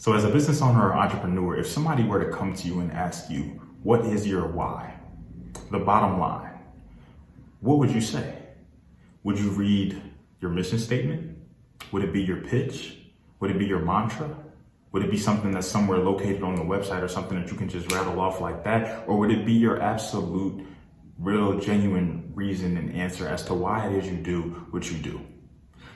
So as a business owner or entrepreneur, if somebody were to come to you and ask you, what is your why? The bottom line, what would you say? Would you read your mission statement? Would it be your pitch? Would it be your mantra? Would it be something that's somewhere located on the website or something that you can just rattle off like that? Or would it be your absolute, real, genuine reason and answer as to why it is you do what you do?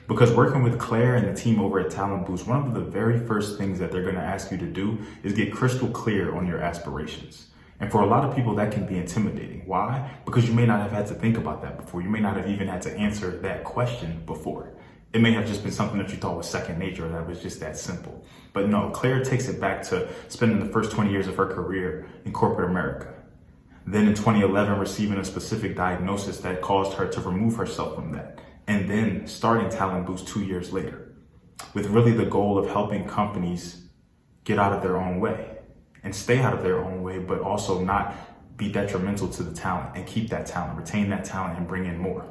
Because working with Claire and the team over at Talent Boost, one of the very first things that they're going to ask you to do is get crystal clear on your aspirations. And for a lot of people, that can be intimidating. Why? Because you may not have had to think about that before. You may not have even had to answer that question before. It may have just been something that you thought was second nature, or that was just that simple. But no, Claire takes it back to spending the first 20 years of her career in corporate America. Then in 2011, receiving a specific diagnosis that caused her to remove herself from that. And then starting Talent Boost 2 years later, with really the goal of helping companies get out of their own way and stay out of their own way, but also not be detrimental to the talent and keep that talent, retain that talent and bring in more.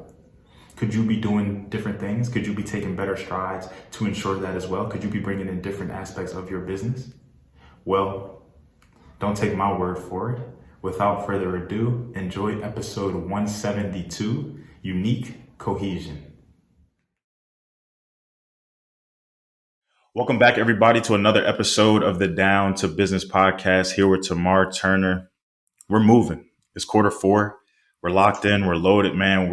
Could you be doing different things? Could you be taking better strides to ensure that as well? Could you be bringing in different aspects of your business? Well, don't take my word for it. Without further ado, enjoy episode 172, Unique Cohesion. Welcome back, everybody, to another episode of the Down to Business podcast here with Tamar Turner. We're moving. It's quarter 4. We're locked in. We're loaded, man.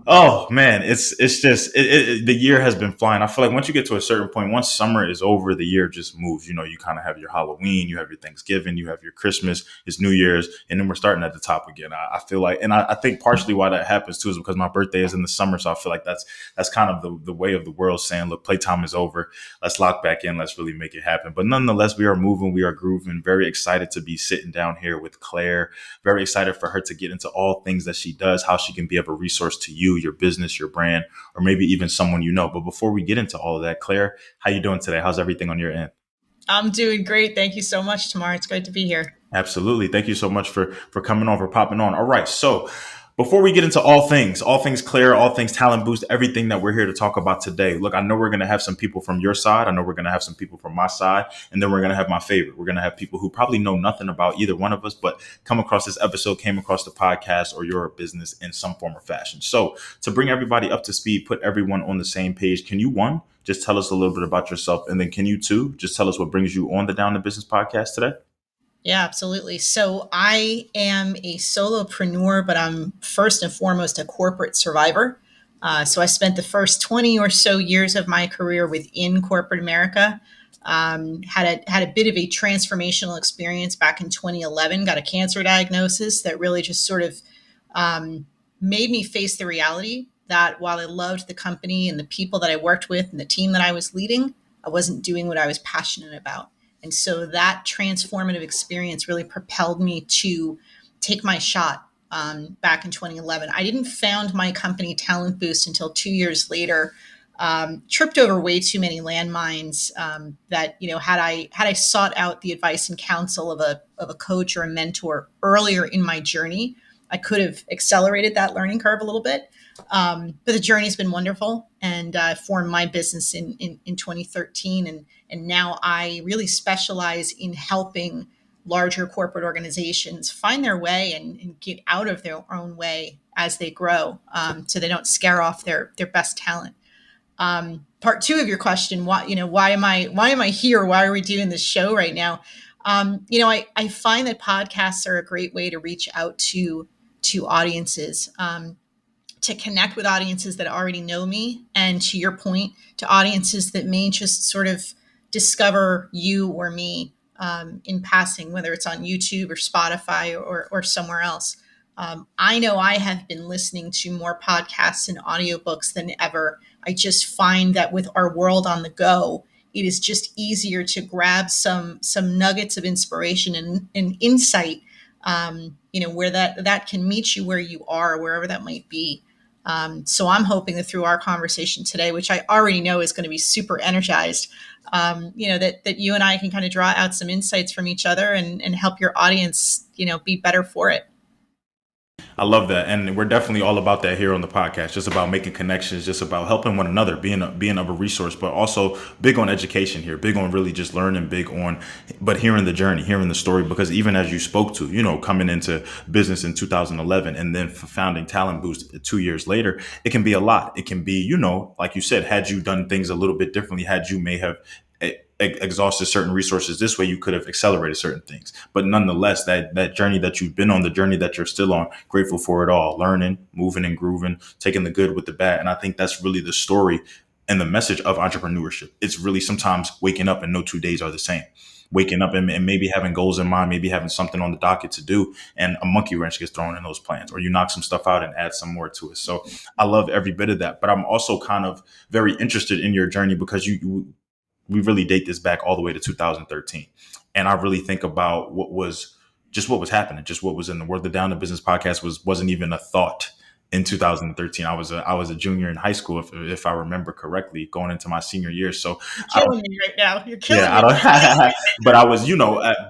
It's just the year has been flying. I feel like once you get to a certain point, once summer is over, the year just moves. You know, you kind of have your Halloween, you have your Thanksgiving, you have your Christmas, it's New Year's, and then we're starting at the top again. I feel like, and I think partially why that happens too is because my birthday is in the summer, so I feel like that's kind of the way of the world saying, look, playtime is over. Let's lock back in. Let's really make it happen. But nonetheless, we are moving. We are grooving. Very excited to be sitting down here with Claire. Very excited for her to get into all things that she does, how she can be of a resource to you, your business, your brand, or maybe even someone you know. But before we get into all of that, Claire, how you doing today? How's everything on your end? I'm doing great. Thank you so much, Tamar. It's great to be here. Absolutely. Thank you so much for coming on, for popping on. All right. So before we get into all things Claire, all things Talent Boost, everything that we're here to talk about today. Look, I know we're going to have some people from your side. I know we're going to have some people from my side. And then we're going to have my favorite. We're going to have people who probably know nothing about either one of us, but come across this episode, came across the podcast or your business in some form or fashion. So to bring everybody up to speed, put everyone on the same page, can you, one, just tell us a little bit about yourself? And then can you, two, just tell us what brings you on the Down to Business podcast today? Yeah, absolutely. So I am a solopreneur, but I'm first and foremost a corporate survivor. So I spent the first 20 or so years of my career within corporate America. Had a bit of a transformational experience back in 2011. Got a cancer diagnosis that really just sort of made me face the reality that while I loved the company and the people that I worked with and the team that I was leading, I wasn't doing what I was passionate about. And so that transformative experience really propelled me to take my shot back in 2011. I didn't found my company Talent Boost until 2 years later. Tripped over way too many landmines that, you know, had I sought out the advice and counsel of a coach or a mentor earlier in my journey, I could have accelerated that learning curve a little bit. But the journey's been wonderful, and I formed my business in 2013, and now I really specialize in helping larger corporate organizations find their way and get out of their own way as they grow, so they don't scare off their best talent. Part two of your question, why am I here? Why are we doing this show right now? I find that podcasts are a great way to reach out to audiences. To connect with audiences that already know me, and to your point, to audiences that may just sort of discover you or me in passing, whether it's on YouTube or Spotify or somewhere else. I know I have been listening to more podcasts and audiobooks than ever. I just find that with our world on the go, it is just easier to grab some nuggets of inspiration and insight, where that can meet you where you are, wherever that might be. So I'm hoping that through our conversation today, which I already know is going to be super energized, that you and I can kind of draw out some insights from each other and help your audience, be better for it. I love that, and we're definitely all about that here on the podcast. Just about making connections, just about helping one another, being of a resource, but also big on education here, big on really just learning, big on, but hearing the journey, hearing the story. Because even as you spoke to, coming into business in 2011, and then founding Talent Boost 2 years later, it can be a lot. It can be, like you said, had you done things a little bit differently, had you may have exhausted certain resources this way, you could have accelerated certain things. But nonetheless, that journey that you've been on, the journey that you're still on, grateful for it all, learning, moving and grooving, taking the good with the bad. And I think that's really the story and the message of entrepreneurship. It's really sometimes waking up and no 2 days are the same. Waking up and maybe having goals in mind, maybe having something on the docket to do, and a monkey wrench gets thrown in those plans, or you knock some stuff out and add some more to it. So I love every bit of that. But I'm also kind of very interested in your journey because we really date this back all the way to 2013. And I really think about what was happening, just what was in the world. The Down to Business podcast wasn't even a thought in 2013. I was a junior in high school, if I remember correctly, going into my senior year. So You're I don't, killing me right now. You're killing yeah, I me. don't, but I was,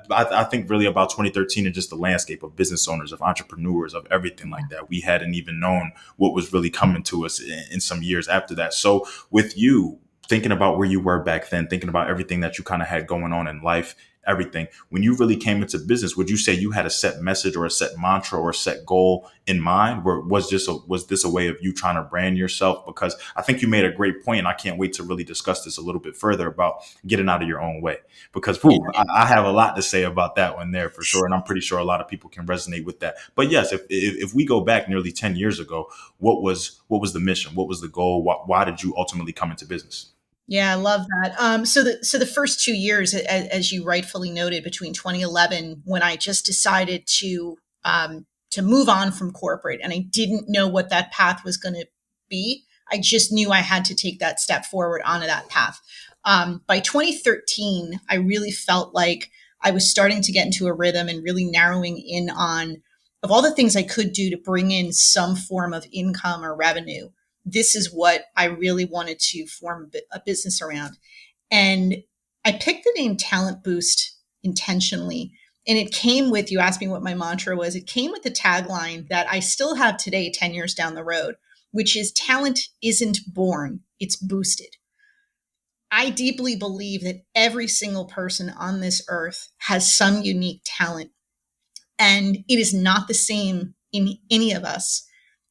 I think really about 2013 and just the landscape of business owners, of entrepreneurs, of everything like that. We hadn't even known what was really coming to us in some years after that. So with you, thinking about where you were back then, thinking about everything that you kind of had going on in life, everything, when you really came into business, would you say you had a set message or a set mantra or a set goal in mind? Or was this a way of you trying to brand yourself? Because I think you made a great point, and I can't wait to really discuss this a little bit further about getting out of your own way. Because I have a lot to say about that one there for sure, and I'm pretty sure a lot of people can resonate with that. But yes, if we go back nearly 10 years ago, what was the mission? What was the goal? Why did you ultimately come into business? Yeah, I love that. So the first 2 years, as you rightfully noted, between 2011, when I just decided to move on from corporate, and I didn't know what that path was going to be. I just knew I had to take that step forward onto that path. By 2013, I really felt like I was starting to get into a rhythm and really narrowing in on of all the things I could do to bring in some form of income or revenue. This is what I really wanted to form a business around. And I picked the name Talent Boost intentionally. And it came with, you asked me what my mantra was, it came with the tagline that I still have today, 10 years down the road, which is talent isn't born, it's boosted. I deeply believe that every single person on this earth has some unique talent, and it is not the same in any of us.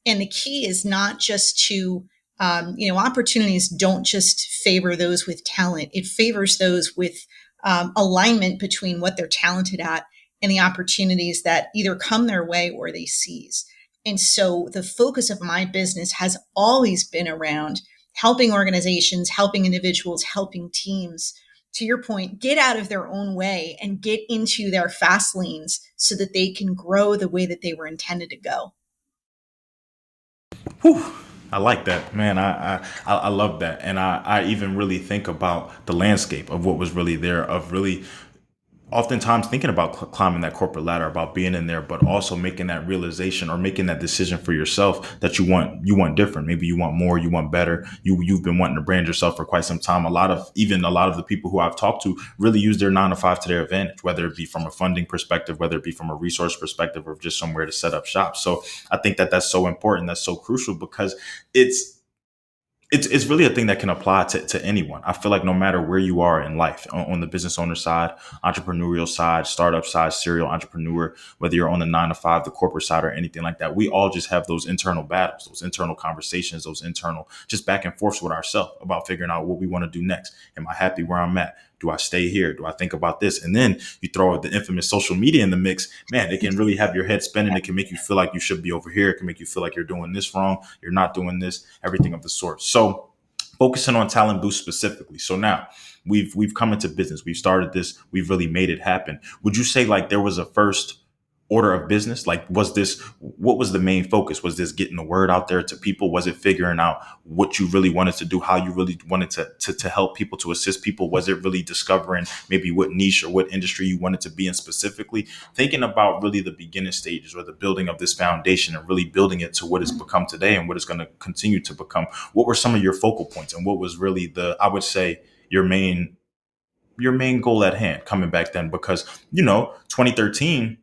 And the key is not just to, opportunities don't just favor those with talent. It favors those with alignment between what they're talented at and the opportunities that either come their way or they seize. And so the focus of my business has always been around helping organizations, helping individuals, helping teams, to your point, get out of their own way and get into their fast lanes so that they can grow the way that they were intended to go. Whew, I like that, man. I love that, and I even really think about the landscape of what was really there, of really oftentimes thinking about climbing that corporate ladder, about being in there, but also making that realization or making that decision for yourself that you want different. Maybe you want more, you want better. You've been wanting to brand yourself for quite some time. A lot of the people who I've talked to really use their 9 to 5 to their advantage, whether it be from a funding perspective, whether it be from a resource perspective, or just somewhere to set up shop. So I think that that's so important. That's so crucial because it's it's really a thing that can apply to anyone. I feel like no matter where you are in life, on the business owner side, entrepreneurial side, startup side, serial entrepreneur, whether you're on the 9 to 5, the corporate side, or anything like that, we all just have those internal battles, those internal conversations, those internal just back and forths with ourselves about figuring out what we want to do next. Am I happy where I'm at? Do I stay here? Do I think about this? And then you throw the infamous social media in the mix. Man, it can really have your head spinning. It can make you feel like you should be over here. It can make you feel like you're doing this wrong. You're not doing this, everything of the sort. So focusing on Talent Boost specifically. So now we've come into business. We've started this. We've really made it happen. Would you say like there was a first order of business? Like, what was the main focus? Was this getting the word out there to people? Was it figuring out what you really wanted to do, how you really wanted to help people, to assist people? Was it really discovering maybe what niche or what industry you wanted to be in specifically? Thinking about really the beginning stages or the building of this foundation and really building it to what it's become today and what it's going to continue to become. What were some of your focal points, and what was really I would say, your main goal at hand coming back then? Because 2013,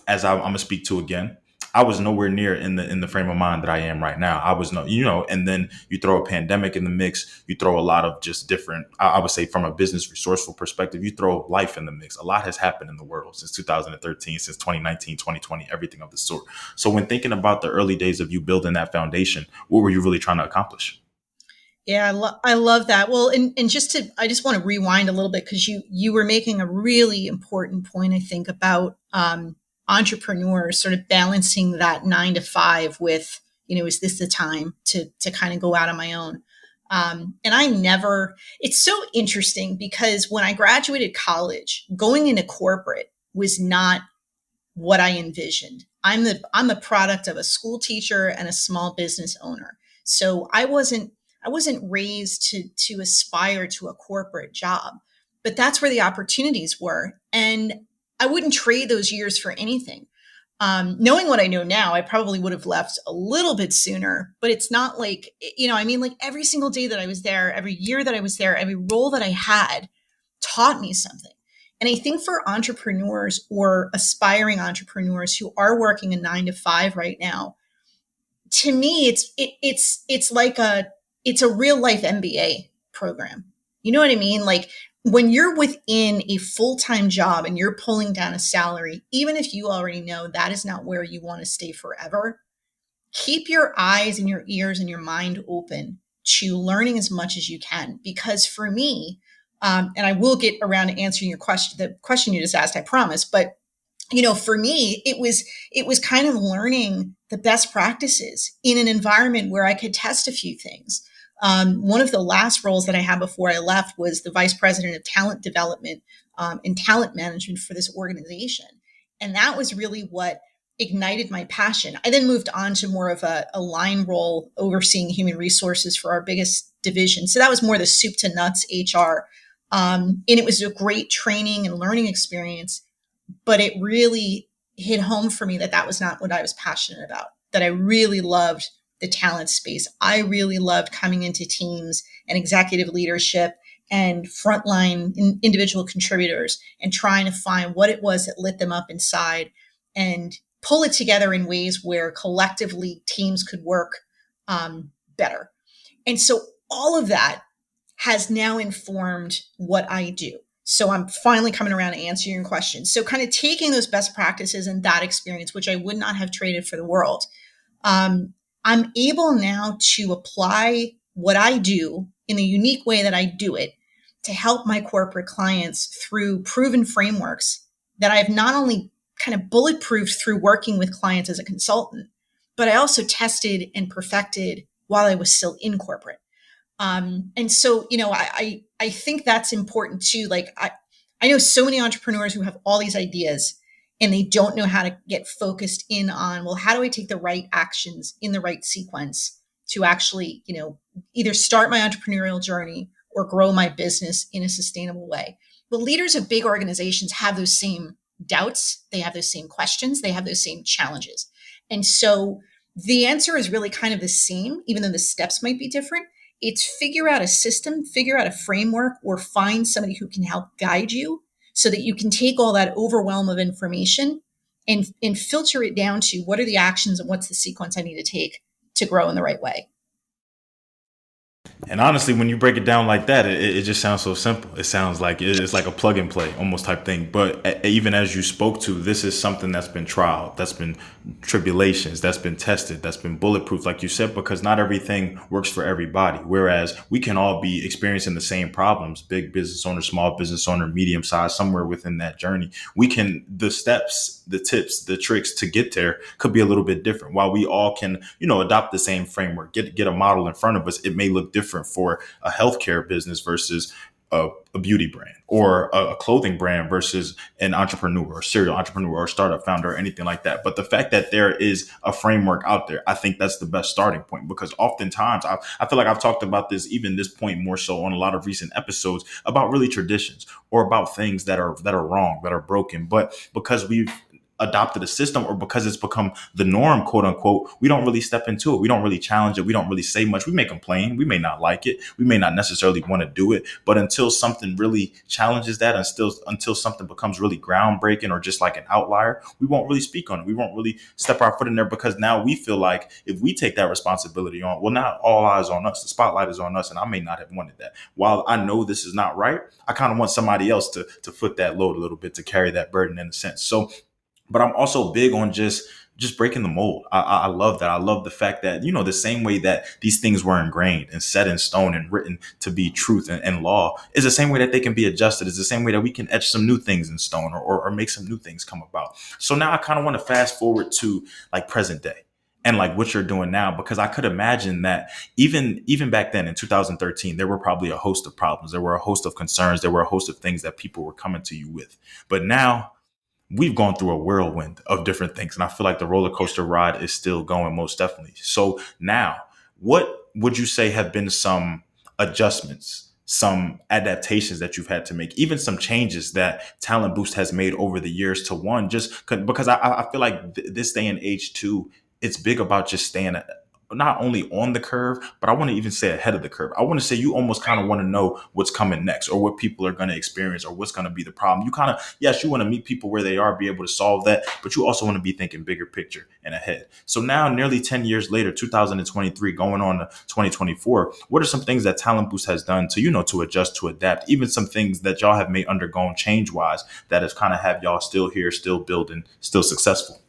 as I'm going to speak to again, I was nowhere near in the frame of mind that I am right now. I was no, and then you throw a pandemic in the mix, you throw a lot of just different, I would say from a business resourceful perspective, you throw life in the mix. A lot has happened in the world since 2013, since 2019, 2020, everything of the sort. So when thinking about the early days of you building that foundation, what were you really trying to accomplish? Yeah, I love that. Well, and I just want to rewind a little bit because you were making a really important point, I think, about entrepreneurs sort of balancing that 9 to 5 with, is this the time to kind of go out on my own? And I never. It's so interesting because when I graduated college, going into corporate was not what I envisioned. I'm the product of a school teacher and a small business owner. So I wasn't raised to aspire to a corporate job, but that's where the opportunities were, and I wouldn't trade those years for anything. Knowing what I know now, I probably would have left a little bit sooner, but it's not like, I mean, like every single day that I was there, every year that I was there, every role that I had taught me something. And I think for entrepreneurs or aspiring entrepreneurs who are working a 9 to 5 right now, to me, it's like it's a real life MBA program. You know what I mean? Like when you're within a full time job and you're pulling down a salary, even if you already know that is not where you want to stay forever, keep your eyes and your ears and your mind open to learning as much as you can. Because for me, and I will get around to answering your question, the question you just asked, I promise. But for me, it was kind of learning the best practices in an environment where I could test a few things. One of the last roles that I had before I left was the vice president of talent development and talent management for this organization, and that was really what ignited my passion. I then moved on to more of a line role overseeing human resources for our biggest division. So that was more the soup to nuts HR. And it was a great training and learning experience, but it really hit home for me that that was not what I was passionate about, that I really loved the talent space. I really loved coming into teams and executive leadership and frontline individual contributors and trying to find what it was that lit them up inside and pull it together in ways where collectively teams could work better. And so all of that has now informed what I do. So I'm finally coming around to answer your question. So kind of taking those best practices and that experience, which I would not have traded for the world, um, I'm able now to apply what I do in the unique way that I do it to help my corporate clients through proven frameworks that I've not only kind of bulletproofed through working with clients as a consultant, but I also tested and perfected while I was still in corporate. And so, I think that's important too. Like I know so many entrepreneurs who have all these ideas and they don't know how to get focused in on, well, how do I take the right actions in the right sequence to actually, either start my entrepreneurial journey or grow my business in a sustainable way. But leaders of big organizations have those same doubts. They have those same questions. They have those same challenges. And so the answer is really kind of the same, even though the steps might be different. It's figure out a system, figure out a framework, or find somebody who can help guide you so that you can take all that overwhelm of information and filter it down to what are the actions and what's the sequence I need to take to grow in the right way. And honestly, when you break it down like that, it just sounds so simple. It sounds like it's like a plug and play almost type thing. But even as you spoke to, this is something that's been trial, that's been tribulations, that's been tested, that's been bulletproof, like you said, because not everything works for everybody. Whereas we can all be experiencing the same problems, big business owner, small business owner, medium size, somewhere within that journey. The steps, the tips, the tricks to get there could be a little bit different. While we all can, adopt the same framework, get a model in front of us, it may look different for a healthcare business versus a beauty brand, or a clothing brand versus an entrepreneur or serial entrepreneur or startup founder or anything like that. But the fact that there is a framework out there, I think that's the best starting point, because oftentimes I feel like I've talked about this, even this point more so on a lot of recent episodes, about really traditions or about things that are wrong, that are broken. But because we've adopted a system or because it's become the norm, quote unquote, we don't really step into it. We don't really challenge it. We don't really say much. We may complain. We may not like it. We may not necessarily want to do it. But until something really challenges that, and still until something becomes really groundbreaking or just like an outlier, we won't really speak on it. We won't really step our foot in there because now we feel like if we take that responsibility on, well, now all eyes on us. The spotlight is on us, and I may not have wanted that. While I know this is not right, I kind of want somebody else to foot that load a little bit, to carry that burden in a sense. So, but I'm also big on just breaking the mold. I love that. I love the fact that, the same way that these things were ingrained and set in stone and written to be truth and law is the same way that they can be adjusted. It's the same way that we can etch some new things in stone or make some new things come about. So now I kind of want to fast forward to like present day and like what you're doing now, because I could imagine that even back then in 2013, there were probably a host of problems. There were a host of concerns. There were a host of things that people were coming to you with. But now we've gone through a whirlwind of different things. And I feel like the roller coaster ride is still going, most definitely. So now, what would you say have been some adjustments, some adaptations that you've had to make, even some changes that Talent Boost has made over the years to one, because I feel like this day and age too, it's big about just staying not only on the curve, but I want to even say ahead of the curve. I want to say you almost kind of want to know what's coming next or what people are going to experience or what's going to be the problem. You kind of, yes, you want to meet people where they are, be able to solve that, but you also want to be thinking bigger picture and ahead. So now nearly 10 years later, 2023 going on to 2024, what are some things that Talent Boost has done to, to adjust, to adapt, even some things that y'all have made undergone change wise that has kind of have y'all still here, still building, still successful?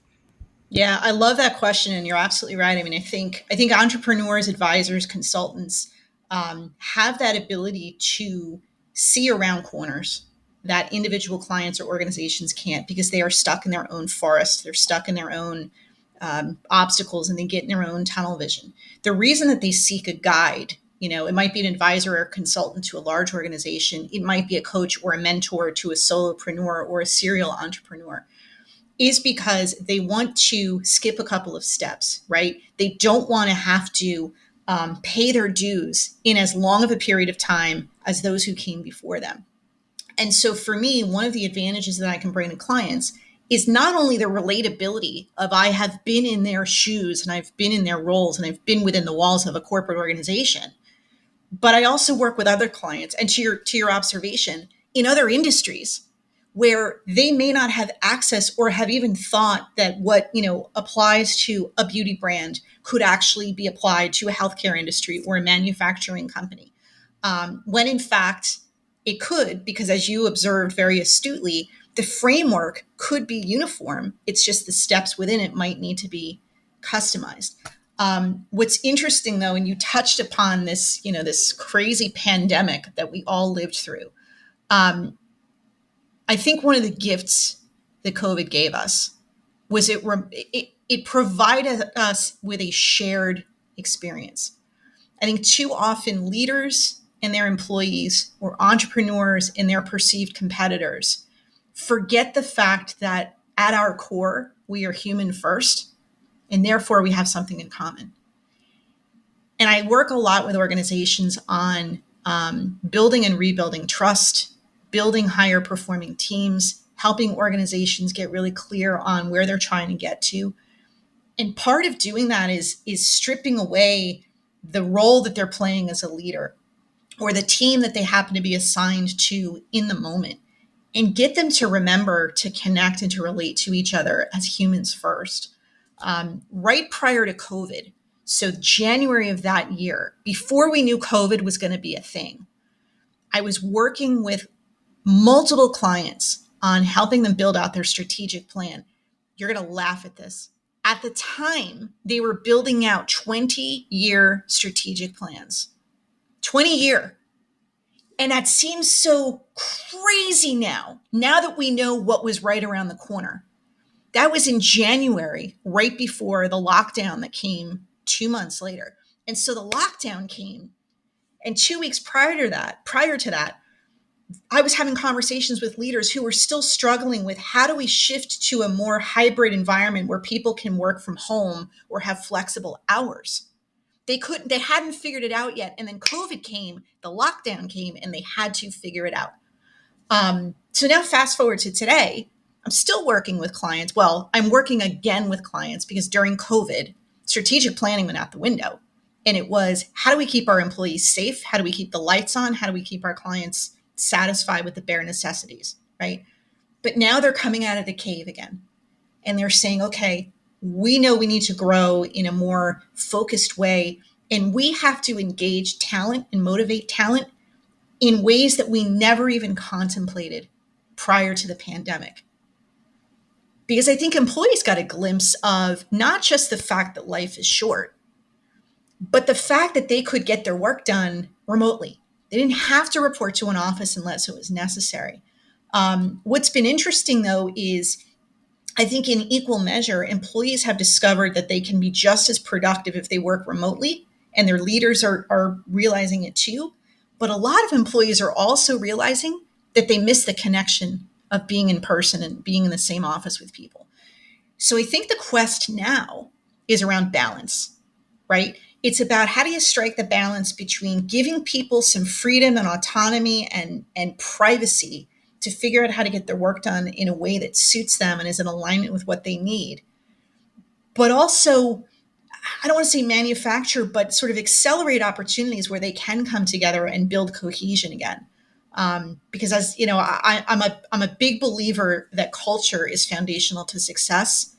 Yeah, I love that question, and you're absolutely right. I mean, I think entrepreneurs, advisors, consultants have that ability to see around corners that individual clients or organizations can't, because they are stuck in their own forest. They're stuck in their own obstacles, and they get in their own tunnel vision. The reason that they seek a guide, it might be an advisor or a consultant to a large organization. It might be a coach or a mentor to a solopreneur or a serial entrepreneur, is because they want to skip a couple of steps, right? They don't want to have to pay their dues in as long of a period of time as those who came before them. And so for me, one of the advantages that I can bring to clients is not only the relatability of I have been in their shoes and I've been in their roles and I've been within the walls of a corporate organization, but I also work with other clients, and to your observation, in other industries where they may not have access or have even thought that what applies to a beauty brand could actually be applied to a healthcare industry or a manufacturing company, when in fact it could, because as you observed very astutely, the framework could be uniform. It's just the steps within it might need to be customized. What's interesting though, and you touched upon this, this crazy pandemic that we all lived through. Um, I think one of the gifts that COVID gave us was it provided us with a shared experience. I think too often leaders and their employees, or entrepreneurs and their perceived competitors, forget the fact that at our core, we are human first, and therefore we have something in common. And I work a lot with organizations on building and rebuilding trust, building higher performing teams, helping organizations get really clear on where they're trying to get to. And part of doing that is stripping away the role that they're playing as a leader or the team that they happen to be assigned to in the moment, and get them to remember to connect and to relate to each other as humans first. Right prior to COVID, so January of that year, before we knew COVID was going to be a thing, I was working with multiple clients on helping them build out their strategic plan. You're going to laugh at this. At the time, they were building out 20-year strategic plans. 20-year. And that seems so crazy now that we know what was right around the corner. That was in January, right before the lockdown that came 2 months later. And so the lockdown came, and 2 weeks prior to that, I was having conversations with leaders who were still struggling with, how do we shift to a more hybrid environment where people can work from home or have flexible hours? They hadn't figured it out yet. And then COVID came, the lockdown came, and they had to figure it out. So now fast forward to today, I'm still working with clients. Well, I'm working again with clients because during COVID, strategic planning went out the window. And it was, how do we keep our employees safe? How do we keep the lights on? How do we keep our clients satisfied with the bare necessities, right? But now they're coming out of the cave again and they're saying, okay, we know we need to grow in a more focused way. And we have to engage talent and motivate talent in ways that we never even contemplated prior to the pandemic. Because I think employees got a glimpse of not just the fact that life is short, but the fact that they could get their work done remotely. They didn't have to report to an office unless it was necessary. What's been interesting, though, is I think in equal measure, employees have discovered that they can be just as productive if they work remotely, and their leaders are realizing it too. But a lot of employees are also realizing that they miss the connection of being in person and being in the same office with people. So I think the quest now is around balance, right? It's about how do you strike the balance between giving people some freedom and autonomy and privacy to figure out how to get their work done in a way that suits them and is in alignment with what they need. But also, I don't want to say manufacture, but sort of accelerate opportunities where they can come together and build cohesion again. Because as you know, I'm a big believer that culture is foundational to success,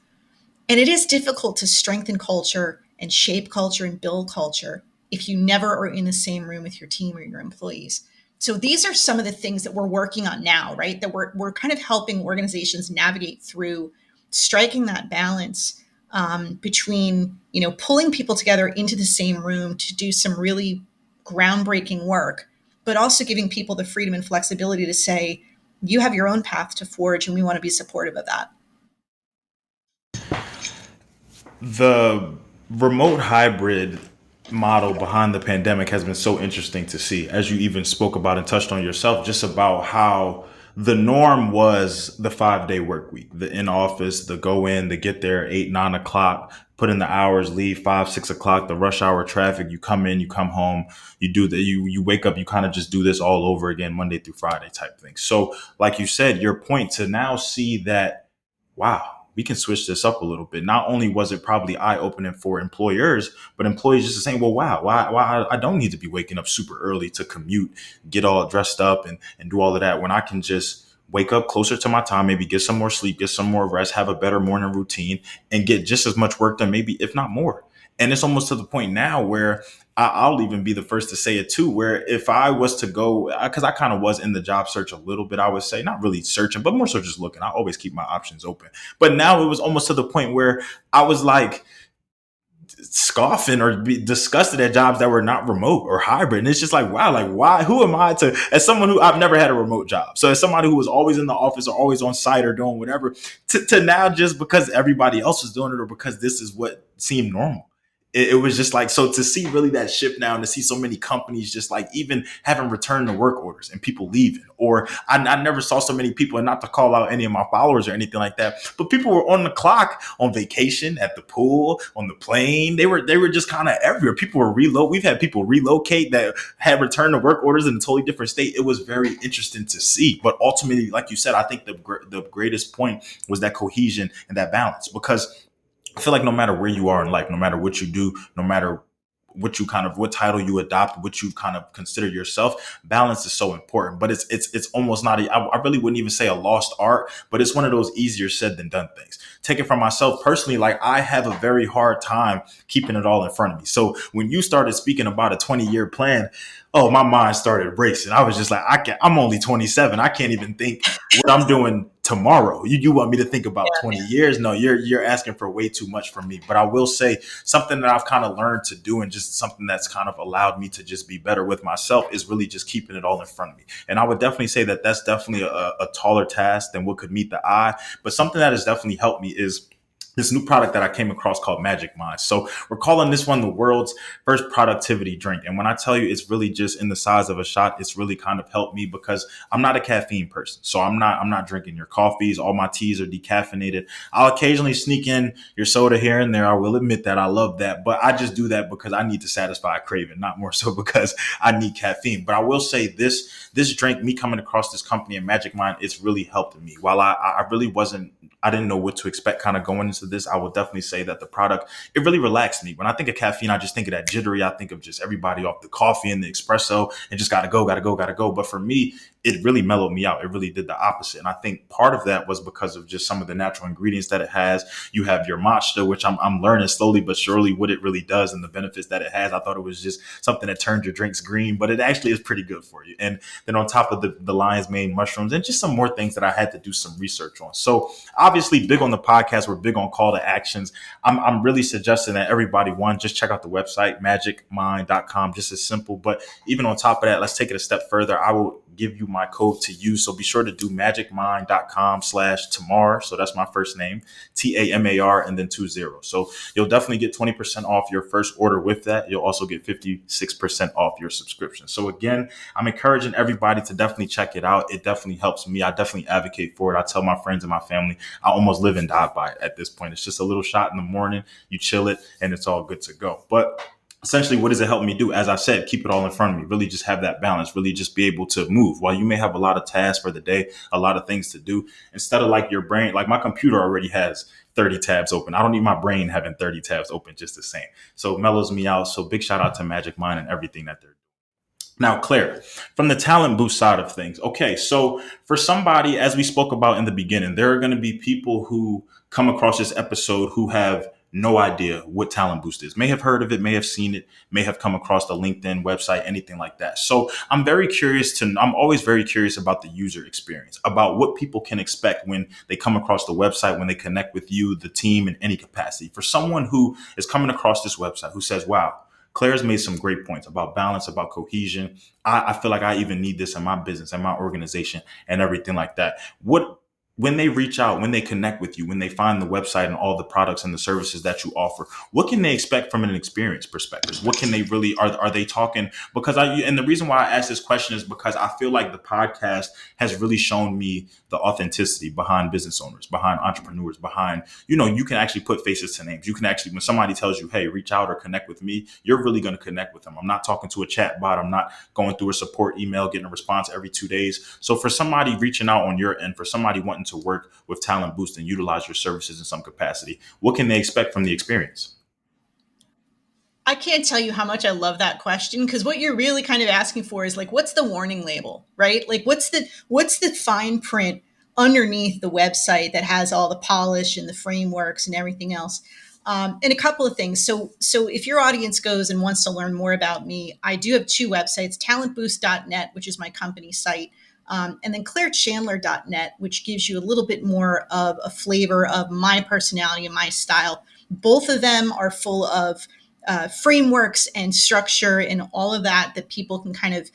and it is difficult to strengthen culture and shape culture and build culture if you never are in the same room with your team or your employees. So these are some of the things that we're working on now, right? That we're kind of helping organizations navigate through striking that balance between, pulling people together into the same room to do some really groundbreaking work, but also giving people the freedom and flexibility to say, you have your own path to forge, and we want to be supportive of that. The remote hybrid model behind the pandemic has been so interesting to see, as you even spoke about and touched on yourself, just about how the norm was the 5 day work week, the in office, the go in, the get there 8, 9 o'clock, put in the hours, leave 5, 6 o'clock, the rush hour traffic, you come in, you come home, you do that, you wake up, you kind of just do this all over again, Monday through Friday type thing. So like you said, your point to now see that, wow, we can switch this up a little bit. Not only was it probably eye opening for employers, but employees just saying, well, wow, why I don't need to be waking up super early to commute, get all dressed up and do all of that when I can just wake up closer to my time, maybe get some more sleep, get some more rest, have a better morning routine and get just as much work done, maybe if not more. And it's almost to the point now where I'll even be the first to say it too, where if I was to go, because I kind of was in the job search a little bit, I would say not really searching, but more so just looking. I always keep my options open. But now it was almost to the point where I was like scoffing or be disgusted at jobs that were not remote or hybrid. And it's just like, wow, like why, who am I to, as someone who I've never had a remote job. So as somebody who was always in the office or always on site or doing whatever to now just because everybody else was doing it or because this is what seemed normal. It was just like, so to see really that shift now and to see so many companies just like even having return to work orders and people leaving, or I never saw so many people, and not to call out any of my followers or anything like that, but people were on the clock, on vacation, at the pool, on the plane. They were just kind of everywhere. People were reload. We've had people relocate that had return to work orders in a totally different state. It was very interesting to see. But ultimately, like you said, I think the greatest point was that cohesion and that balance, because I feel like no matter where you are in life, no matter what you do, no matter what you kind of, what title you adopt, what you kind of consider yourself, balance is so important. But it's almost not I really wouldn't even say a lost art, but it's one of those easier said than done things. Take it from myself personally, like I have a very hard time keeping it all in front of me. So when you started speaking about a 20-year plan, oh, my mind started racing. I was just like, I'm only 27. I can't even think what I'm doing tomorrow. You want me to think about 20 years? No, you're asking for way too much from me. But I will say something that I've kind of learned to do, and just something that's kind of allowed me to just be better with myself, is really just keeping it all in front of me. And I would definitely say that that's definitely a taller task than what could meet the eye. But something that has definitely helped me is this new product that I came across called Magic Mind. So we're calling this one the world's first productivity drink. And when I tell you it's really just in the size of a shot, it's really kind of helped me because I'm not a caffeine person. So I'm not drinking your coffees. All my teas are decaffeinated. I'll occasionally sneak in your soda here and there. I will admit that I love that, but I just do that because I need to satisfy a craving, not more so because I need caffeine. But I will say this drink, me coming across this company and Magic Mind, it's really helped me. While I really wasn't, I didn't know what to expect kind of going into this, I will definitely say that the product, it really relaxed me. When I think of caffeine, I just think of that jittery. I think of just everybody off the coffee and the espresso and just gotta go, gotta go, gotta go. But for me, it really mellowed me out. It really did the opposite. And I think part of that was because of just some of the natural ingredients that it has. You have your matcha, which I'm learning slowly but surely what it really does and the benefits that it has. I thought it was just something that turned your drinks green, but it actually is pretty good for you. And then on top of the lion's mane mushrooms and just some more things that I had to do some research on. So obviously big on the podcast. We're big on call to actions. I'm really suggesting that everybody, one, just check out the website, magicmind.com, just as simple. But even on top of that, let's take it a step further. I will give you my code to use. So be sure to do magicmind.com/Tamar. So that's my first name, TAMAR, and then 20. So you'll definitely get 20% off your first order with that. You'll also get 56% off your subscription. So again, I'm encouraging everybody to definitely check it out. It definitely helps me. I definitely advocate for it. I tell my friends and my family, I almost live and die by it at this point. It's just a little shot in the morning. You chill it and it's all good to go. But essentially, what does it help me do? As I said, keep it all in front of me, really just have that balance, really just be able to move. While you may have a lot of tasks for the day, a lot of things to do, instead of like your brain, like my computer already has 30 tabs open. I don't need my brain having 30 tabs open just the same. So it mellows me out. So big shout out to Magic Mind and everything that they're doing. Now, Claire, from the talent boost side of things. Okay, so for somebody, as we spoke about in the beginning, there are going to be people who come across this episode who have no idea what Talent Boost is, may have heard of it, may have seen it, may have come across the LinkedIn website, anything like that. So I'm always very curious about the user experience, about what people can expect when they come across the website, when they connect with you, the team in any capacity. For someone who is coming across this website, who says, wow, Claire's made some great points about balance, about cohesion. I feel like I even need this in my business and my organization and everything like that. When they reach out, when they connect with you, when they find the website and all the products and the services that you offer, what can they expect from an experience perspective? What can they really, are they talking? And the reason why I ask this question is because I feel like the podcast has really shown me the authenticity behind business owners, behind entrepreneurs, behind, you can actually put faces to names. You can actually, when somebody tells you, hey, reach out or connect with me, you're really going to connect with them. I'm not talking to a chat bot. I'm not going through a support email, getting a response every 2 days. So for somebody reaching out on your end, for somebody wanting to work with Talent Boost and utilize your services in some capacity, what can they expect from the experience? I can't tell you how much I love that question, because what you're really kind of asking for is like, what's the warning label, right? Like what's the fine print underneath the website that has all the polish and the frameworks and everything else. And a couple of things. So if your audience goes and wants to learn more about me, I do have two websites: talentboost.net, which is my company site, and then clairechandler.net, which gives you a little bit more of a flavor of my personality and my style. Both of them are full of frameworks and structure and all of that people can kind of,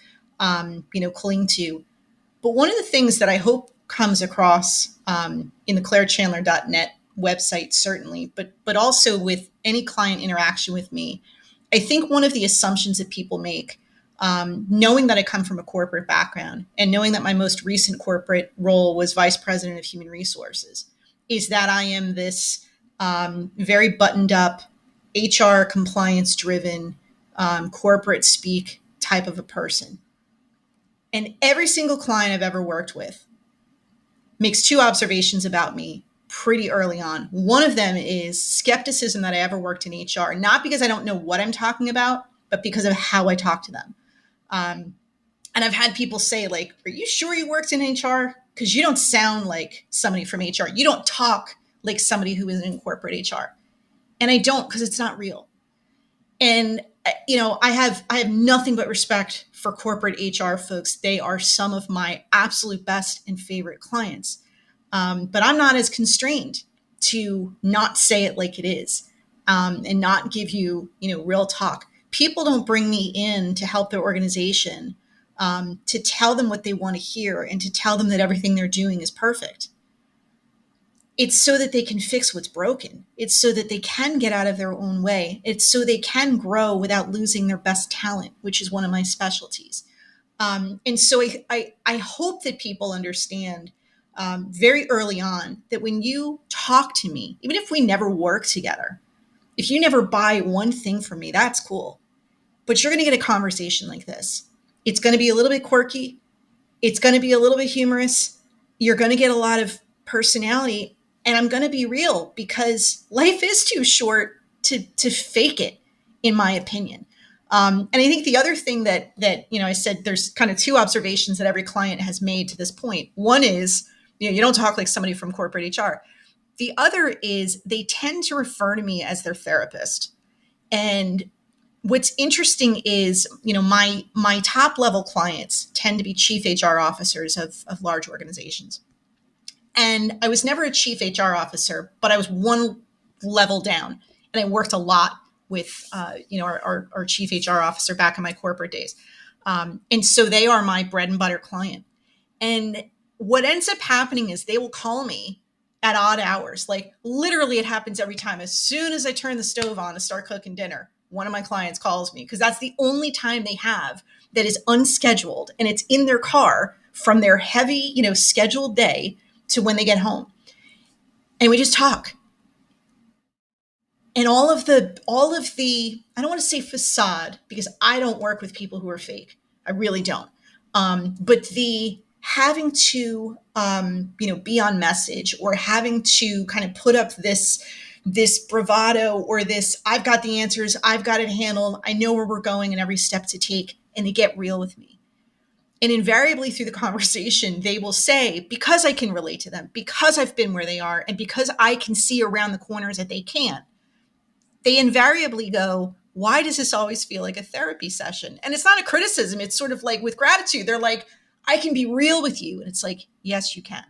cling to. But one of the things that I hope comes across in the clairechandler.net website, certainly, but also with any client interaction with me, I think one of the assumptions that people make, knowing that I come from a corporate background and knowing that my most recent corporate role was vice president of human resources, is that I am this very buttoned up, HR compliance driven, corporate speak type of a person. And every single client I've ever worked with makes two observations about me pretty early on. One of them is skepticism that I ever worked in HR, not because I don't know what I'm talking about, but because of how I talk to them. And I've had people say, like, are you sure you worked in HR? Because you don't sound like somebody from HR. You don't talk like somebody who is in corporate HR. And I don't, because it's not real. And I have nothing but respect for corporate HR folks. They are some of my absolute best and favorite clients. But I'm not as constrained to not say it like it is, and not give you, real talk. People don't bring me in to help their organization, to tell them what they want to hear and to tell them that everything they're doing is perfect. It's so that they can fix what's broken. It's so that they can get out of their own way. It's so they can grow without losing their best talent, which is one of my specialties. And so I hope that people understand very early on that when you talk to me, even if we never work together, if you never buy one thing from me, that's cool. But you're going to get a conversation like this. It's going to be a little bit quirky. It's going to be a little bit humorous. You're going to get a lot of personality. And I'm going to be real because life is too short to fake it, in my opinion. And I think the other thing that I said there's kind of two observations that every client has made to this point. One is, you don't talk like somebody from corporate HR. The other is they tend to refer to me as their therapist. And what's interesting is, my top level clients tend to be chief HR officers of large organizations. And I was never a chief HR officer, but I was one level down, and I worked a lot with, our chief HR officer back in my corporate days. And so they are my bread and butter client. And what ends up happening is they will call me at odd hours. Like literally, it happens every time. As soon as I turn the stove on to start cooking dinner, one of my clients calls me because that's the only time they have that is unscheduled, and it's in their car from their heavy, scheduled day to when they get home. And we just talk. And all of the I don't want to say facade because I don't work with people who are fake. I really don't. But the having to be on message, or having to kind of put up this bravado, or this I've got the answers, I've got it handled, I know where we're going and every step to take, and they get real with me. And invariably through the conversation, they will say, because I can relate to them, because I've been where they are, and because I can see around the corners that they can't, they invariably go, why does this always feel like a therapy session? And it's not a criticism. It's sort of like with gratitude. They're like, I can be real with you. And it's like, yes, you can.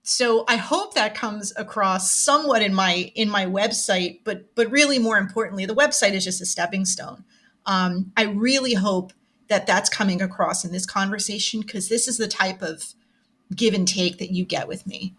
So I hope that comes across somewhat in my website, but really more importantly, the website is just a stepping stone. I really hope that that's coming across in this conversation, because this is the type of give and take that you get with me.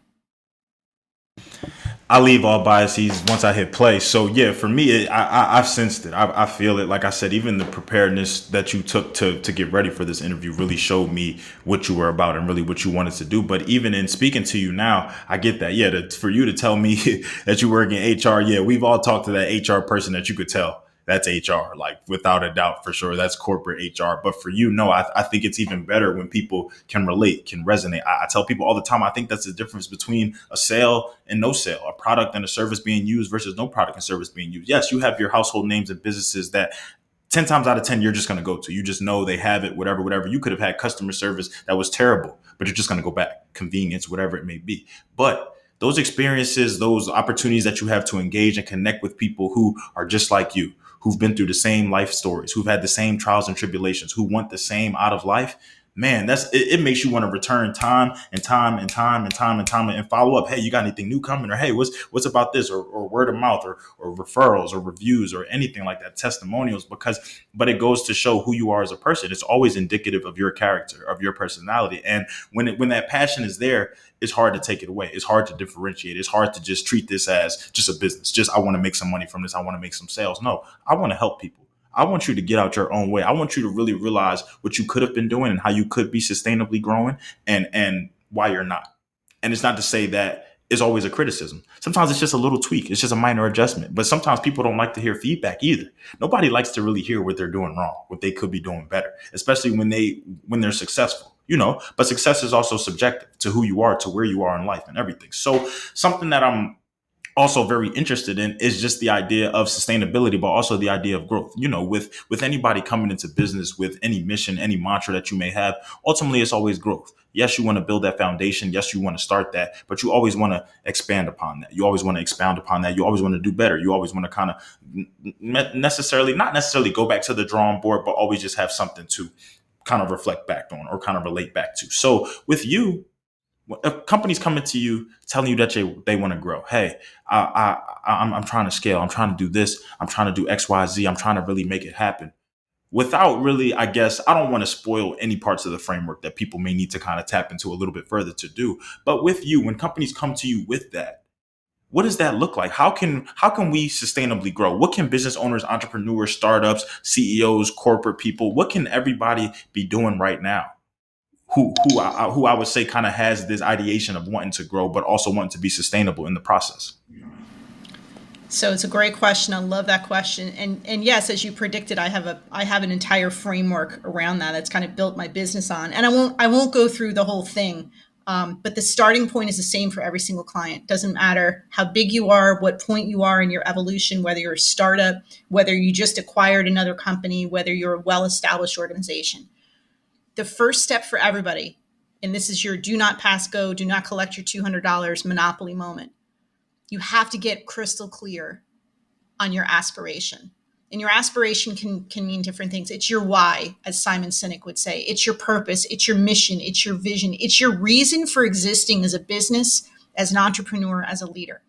I leave all biases once I hit play. So yeah, for me, I've sensed it. I feel it. Like I said, even the preparedness that you took to get ready for this interview really showed me what you were about and really what you wanted to do. But even in speaking to you now, I get that. Yeah, for you to tell me that you work in HR, yeah, we've all talked to that HR person that you could tell that's HR, like without a doubt, for sure. That's corporate HR. But for you, no, I think it's even better when people can relate, can resonate. I tell people all the time, I think that's the difference between a sale and no sale, a product and a service being used versus no product and service being used. Yes, you have your household names and businesses that 10 times out of 10, you're just going to go to. You just know they have it, whatever. You could have had customer service that was terrible, but you're just going to go back, convenience, whatever it may be. But those experiences, those opportunities that you have to engage and connect with people who are just like you, who've been through the same life stories, who've had the same trials and tribulations, who want the same out of life. Man, it makes you want to return time and time and time and time and time and follow up. Hey, you got anything new coming? Or hey, what's about this? Or word of mouth, or referrals, or reviews, or anything like that, testimonials. But it goes to show who you are as a person. It's always indicative of your character, of your personality. And when that passion is there, it's hard to take it away. It's hard to differentiate. It's hard to just treat this as just a business. Just I want to make some money from this. I want to make some sales. No, I want to help people. I want you to get out your own way. I want you to really realize what you could have been doing and how you could be sustainably growing, and why you're not. And it's not to say that it's always a criticism. Sometimes it's just a little tweak. It's just a minor adjustment. But sometimes people don't like to hear feedback either. Nobody likes to really hear what they're doing wrong, what they could be doing better, especially when they're successful. But success is also subjective to who you are, to where you are in life and everything. So something that I'm also very interested in is just the idea of sustainability, but also the idea of growth. With anybody coming into business with any mission, any mantra that you may have, ultimately it's always growth. Yes, you want to build that foundation. Yes, you want to start that, but you always want to expand upon that. You always want to expound upon that. You always want to do better. You always want to kind of not necessarily go back to the drawing board, but always just have something to kind of reflect back on or kind of relate back to. So with you, a company's coming to you telling you that they want to grow. Hey, I'm trying to scale. I'm trying to do this. I'm trying to do X, Y, Z. I'm trying to really make it happen. without really, I guess, I don't want to spoil any parts of the framework that people may need to kind of tap into a little bit further to do. But with you, when companies come to you with that, what does that look like? How can we sustainably grow? What can business owners, entrepreneurs, startups, CEOs, corporate people, what can everybody be doing right now? Who I would say kind of has this ideation of wanting to grow, but also wanting to be sustainable in the process. So it's a great question. I love that question. And yes, as you predicted, I have an entire framework around that. That's kind of built my business on. And I won't go through the whole thing. But the starting point is the same for every single client. Doesn't matter how big you are, what point you are in your evolution, whether you're a startup, whether you just acquired another company, whether you're a well-established organization. The first step for everybody, and this is your do not pass go, do not collect your $200 monopoly moment. You have to get crystal clear on your aspiration. And your aspiration can mean different things. It's your why, as Simon Sinek would say. It's your purpose. It's your mission. It's your vision. It's your reason for existing as a business, as an entrepreneur, as a leader.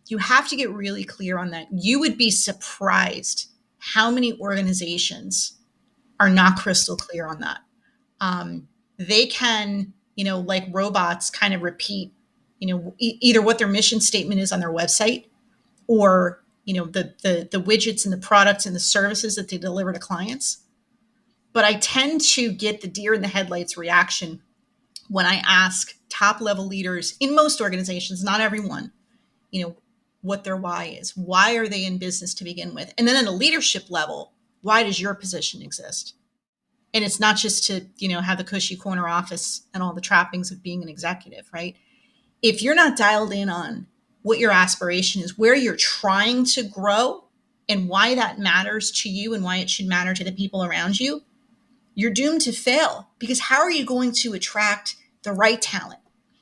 You have to get really clear on that. You would be surprised how many organizations are not crystal clear on that. They can, like robots, kind of repeat, either what their mission statement is on their website, or the widgets and the products and the services that they deliver to clients. But I tend to get the deer in the headlights reaction when I ask top level leaders in most organizations, not everyone, you know, what their why is. Why are they in business to begin with? And then at a leadership level, why does your position exist? And it's not just to, have the cushy corner office and all the trappings of being an executive, right? If you're not dialed in on what your aspiration is, where you're trying to grow, and why that matters to you and why it should matter to the people around you, you're doomed to fail. Because how are you going to attract the right talent?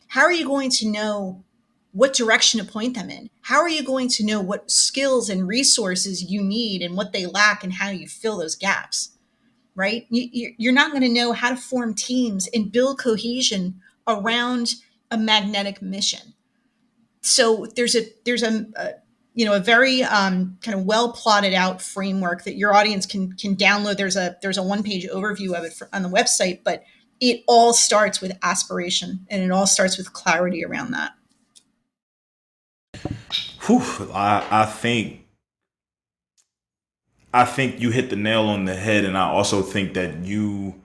How are you going to know what direction to point them in? How are you going to know what skills and resources you need and what they lack and how you fill those gaps, right? You're not going to know how to form teams and build cohesion around a magnetic mission. So there's a very kind of well plotted out framework that your audience can download. There's a one page overview of it on the website, but it all starts with aspiration, and it all starts with clarity around that. Whew, I think you hit the nail on the head, and I also think that you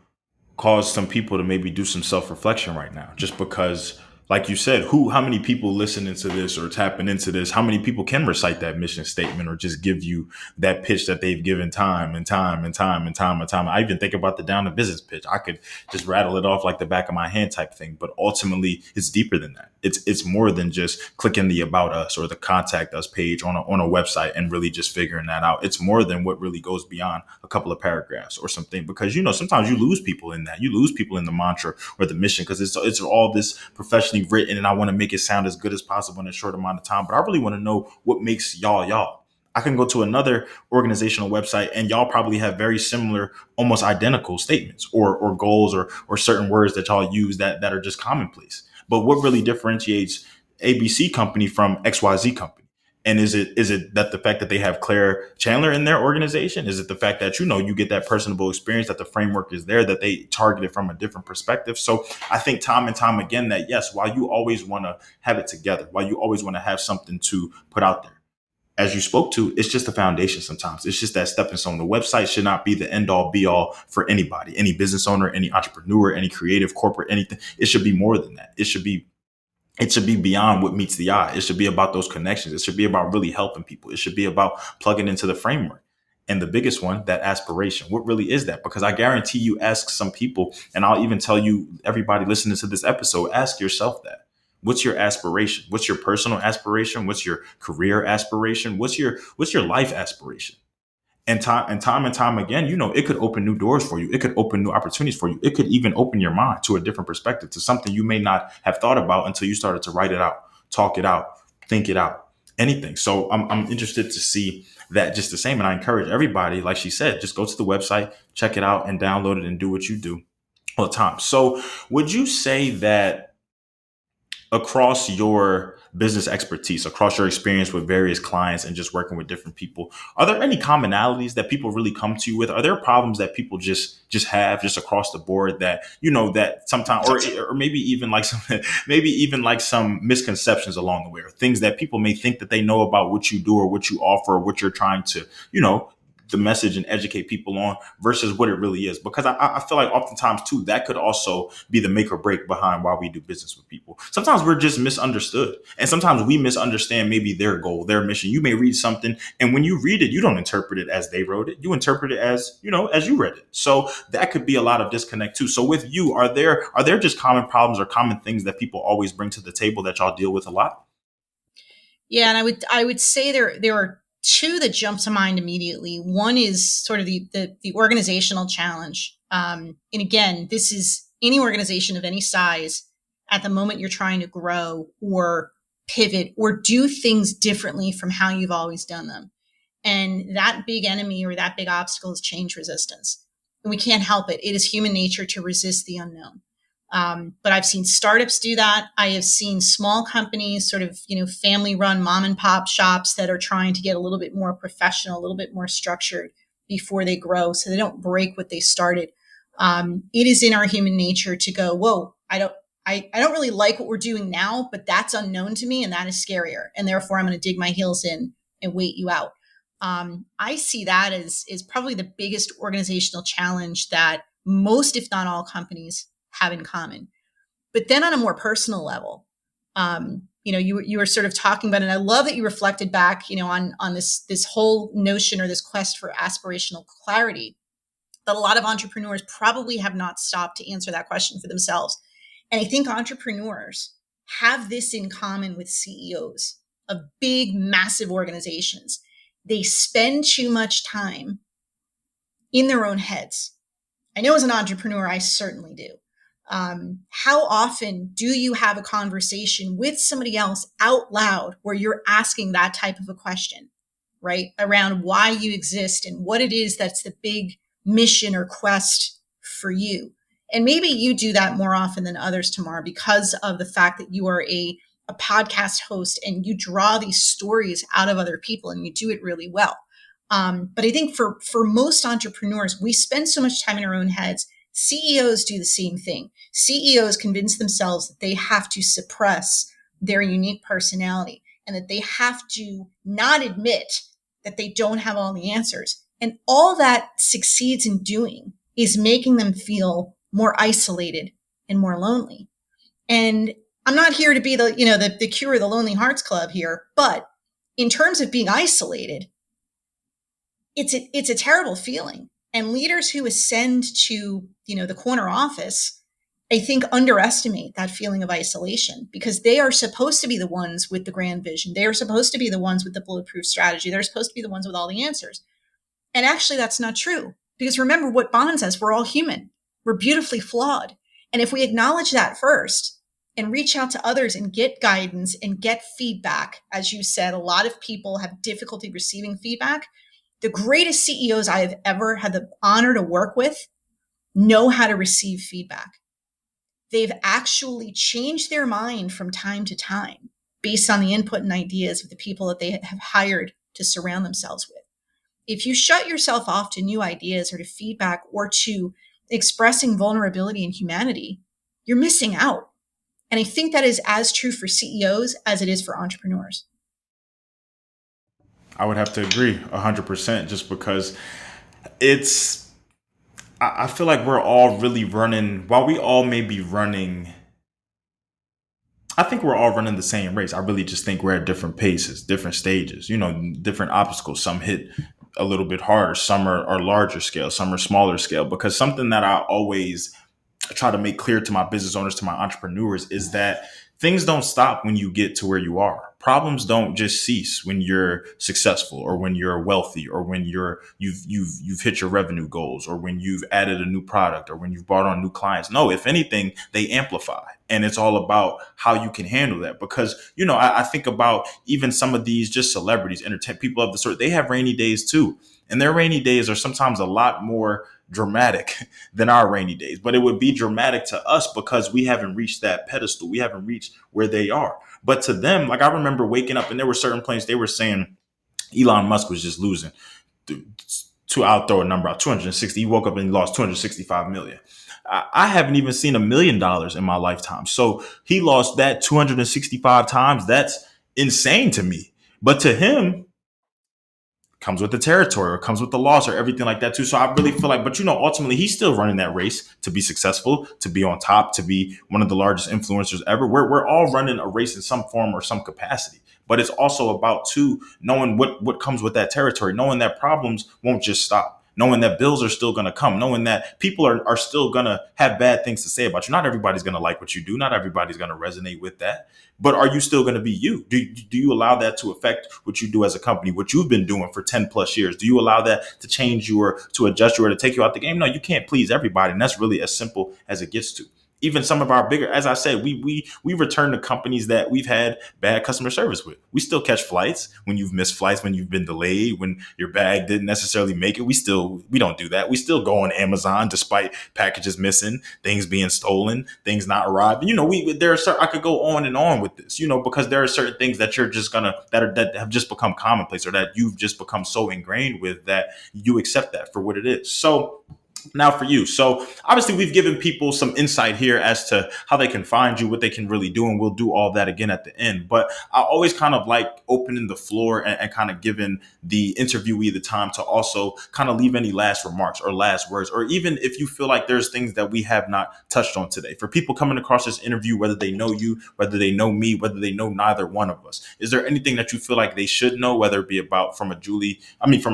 cause some people to maybe do some self reflection right now, just because, like you said, how many people listening to this or tapping into this, how many people can recite that mission statement or just give you that pitch that they've given time and time and time and time and time. I even think about the down to business pitch. I could just rattle it off like the back of my hand type thing, but ultimately it's deeper than that. It's more than just clicking the about us or the contact us page on a website and really just figuring that out. It's more than what really goes beyond a couple of paragraphs or something, because sometimes you lose people in that. You lose people in the mantra or the mission, because it's all this professionally written, and I want to make it sound as good as possible in a short amount of time. But I really want to know what makes y'all y'all. I can go to another organizational website and y'all probably have very similar, almost identical statements or goals or certain words that y'all use that are just commonplace. But what really differentiates ABC company from XYZ company? And is it that the fact that they have Claire Chandler in their organization? Is it the fact that you get that personable experience, that the framework is there, that they target it from a different perspective? So I think time and time again that, yes, while you always want to have it together, while you always want to have something to put out there, as you spoke to, it's just a foundation sometimes. It's just that stepping stone. The website should not be the end all be all for anybody, any business owner, any entrepreneur, any creative, corporate, anything. It should be more than that. It should be beyond what meets the eye. It should be about those connections. It should be about really helping people. It should be about plugging into the framework. And the biggest one, that aspiration. What really is that? Because I guarantee you ask some people, and I'll even tell you, everybody listening to this episode, ask yourself that. What's your aspiration? What's your personal aspiration? What's your career aspiration? What's your life aspiration? And time again, it could open new doors for you. It could open new opportunities for you. It could even open your mind to a different perspective, to something you may not have thought about until you started to write it out, talk it out, think it out, anything. So I'm interested to see that just the same. And I encourage everybody, like she said, just go to the website, check it out and download it and do what you do all the time. So would you say that across your business expertise, across your experience with various clients and just working with different people, are there any commonalities that people really come to you with? Are there problems that people just have just across the board that that sometimes, or maybe even like some maybe even like some misconceptions along the way, or things that people may think that they know about what you do or what you offer or what you're trying to the message and educate people on versus what it really is. Because I feel like oftentimes too, that could also be the make or break behind why we do business with people. Sometimes we're just misunderstood. And sometimes we misunderstand maybe their goal, their mission. You may read something, and when you read it, you don't interpret it as they wrote it. You interpret it as, as you read it. So that could be a lot of disconnect too. So with you, are there just common problems or common things that people always bring to the table that y'all deal with a lot? Yeah, and I would say there are two that jump to mind immediately. One is sort of the organizational challenge. And again, this is any organization of any size at the moment you're trying to grow or pivot or do things differently from how you've always done them. And that big enemy or that big obstacle is change resistance. And we can't help it. It is human nature to resist the unknown. But I've seen startups do that. I have seen small companies, sort of, family run mom and pop shops that are trying to get a little bit more professional, a little bit more structured before they grow so they don't break what they started. It is in our human nature to go, whoa, I don't really like what we're doing now, but that's unknown to me and that is scarier. And therefore I'm going to dig my heels in and wait you out. I see that as probably the biggest organizational challenge that most, if not all, companies have in common. But then on a more personal level, you were sort of talking about, and I love that you reflected back, on this whole notion or this quest for aspirational clarity. That a lot of entrepreneurs probably have not stopped to answer that question for themselves. And I think entrepreneurs have this in common with CEOs of big, massive organizations. They spend too much time in their own heads. I know as an entrepreneur, I certainly do. How often do you have a conversation with somebody else out loud where you're asking that type of a question, right? Around why you exist and what it is that's the big mission or quest for you. And maybe you do that more often than others, Tamar, because of the fact that you are a podcast host and you draw these stories out of other people and you do it really well. But I think for most entrepreneurs, we spend so much time in our own heads. CEOs do the same thing. CEOs convince themselves that they have to suppress their unique personality and that they have to not admit that they don't have all the answers. And all that succeeds in doing is making them feel more isolated and more lonely. And I'm not here to be the cure of the lonely hearts club here, but in terms of being isolated, it's a terrible feeling. And leaders who ascend to, the corner office, I think underestimate that feeling of isolation because they are supposed to be the ones with the grand vision. They are supposed to be the ones with the bulletproof strategy. They're supposed to be the ones with all the answers. And actually that's not true because remember what bonds us, we're all human. We're beautifully flawed. And if we acknowledge that first and reach out to others and get guidance and get feedback, as you said, a lot of people have difficulty receiving feedback. The greatest CEOs I have ever had the honor to work with know how to receive feedback. They've actually changed their mind from time to time based on the input and ideas of the people that they have hired to surround themselves with. If you shut yourself off to new ideas or to feedback or to expressing vulnerability and humanity, you're missing out. And I think that is as true for CEOs as it is for entrepreneurs. I would have to agree 100% just because it's, I feel like we're all really running, while we all may be running, I think we're all running the same race. I really just think we're at different paces, different stages, different obstacles. Some hit a little bit harder, some are larger scale, some are smaller scale. Because something that I always try to make clear to my business owners, to my entrepreneurs, is that things don't stop when you get to where you are. Problems don't just cease when you're successful or when you're wealthy or when you've hit your revenue goals or when you've added a new product or when you've brought on new clients. No, if anything, they amplify. And it's all about how you can handle that. Because, I think about even some of these just celebrities, entertain people of the sort, they have rainy days too. And their rainy days are sometimes a lot more dramatic than our rainy days, but it would be dramatic to us because we haven't reached that pedestal. We haven't reached where they are. But to them, like I remember waking up and there were certain places they were saying Elon Musk was just losing. To I'll throw a number out, 260. He woke up and he lost 265 million. I haven't even seen $1 million in my lifetime. So he lost that 265 times. That's insane to me. But to him, comes with the territory or comes with the loss or everything like that too. So I really feel like, but ultimately he's still running that race to be successful, to be on top, to be one of the largest influencers ever. We're all running a race in some form or some capacity. But it's also about too knowing what comes with that territory, knowing that problems won't just stop, knowing that bills are still going to come, knowing that people are still going to have bad things to say about you. Not everybody's going to like what you do. Not everybody's going to resonate with that. But are you still going to be you? Do you allow that to affect what you do as a company, what you've been doing for 10 plus years? Do you allow that to change you or to adjust you or to take you out the game? No, you can't please everybody. And that's really as simple as it gets to. Even some of our bigger, as I said, we return to companies that we've had bad customer service with. We still catch flights when you've missed flights, when you've been delayed, when your bag didn't necessarily make it. We don't do that. We still go on Amazon despite packages missing, things being stolen, things not arriving. There are certain, I could go on and on with this, because there are certain things that you're just gonna that have just become commonplace or that you've just become so ingrained with that you accept that for what it is. So now for you. So obviously we've given people some insight here as to how they can find you, what they can really do. And we'll do all that again at the end. But I always kind of like opening the floor and kind of giving the interviewee the time to also kind of leave any last remarks or last words, or even if you feel like there's things that we have not touched on today. For people coming across this interview, whether they know you, whether they know me, whether they know neither one of us, is there anything that you feel like they should know, whether it be about from a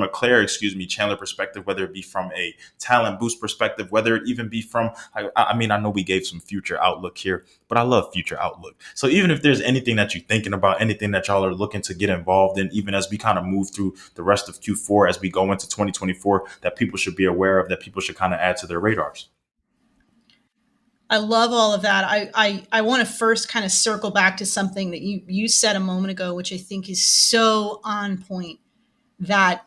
Claire, Chandler perspective, whether it be from a talent boost perspective, whether it even be from, I know we gave some future outlook here, but I love future outlook. So even if there's anything that you're thinking about, anything that y'all are looking to get involved in, even as we kind of move through the rest of Q4, as we go into 2024, that people should be aware of, that people should kind of add to their radars. I love all of that. I want to first kind of circle back to something that you said a moment ago, which I think is so on point, that,